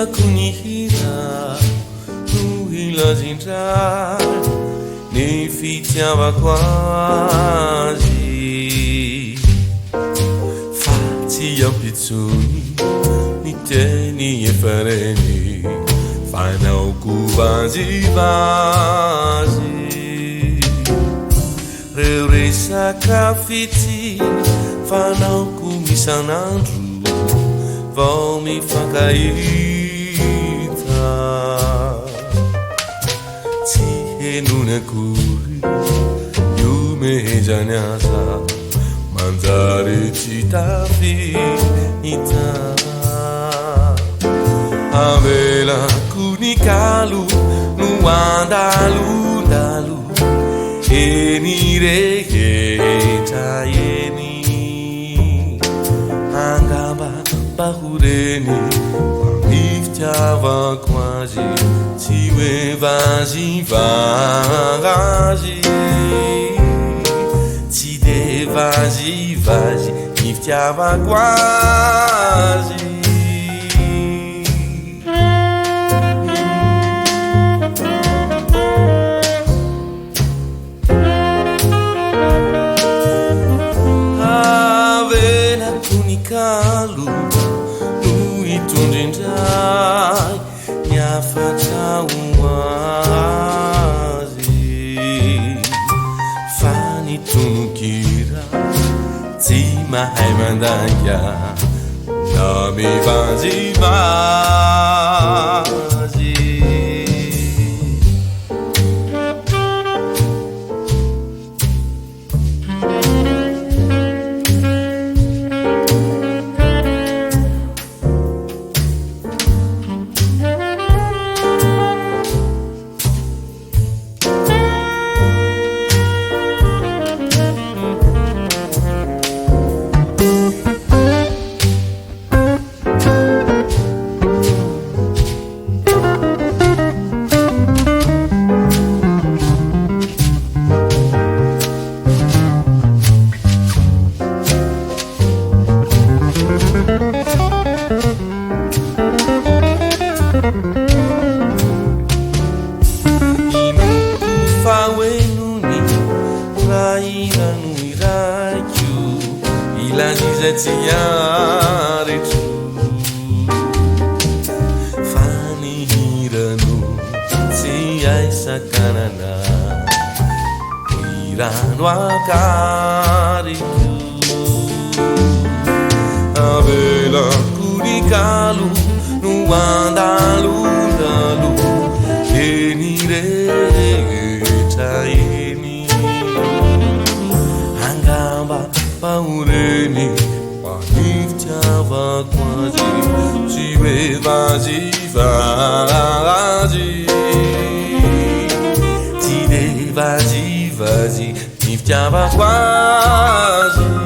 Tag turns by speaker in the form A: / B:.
A: kunihira nuhila zinja nifitiava quasi fatti ampitsoni niteni e fareni fanao kuvazi vazi reo resaka fity fanao kumisanandro vao mifankahita tsy henony akory io mehezany aza manjary tsy tafihita avelako ny kalo no andalondalo eny rehetra eny angamba bahureni miftiavako azy tsy hoe vazivazy tsy de vazivazy miftiavako azy avelako ny kalo itondrindray niafatra hoazy fa nitonokira tsy mahay mandanga na mivanzivazy fawenuni rairano iraikyo ilazizatsiaretro fanihirano tsy aisakanana irano akariko avelako ny kalo no andalondalo eny rehetra eny angamba bahoreny manifitiavako azy tsy hoe vazivazy tsy de vazivazy mifitiavako azy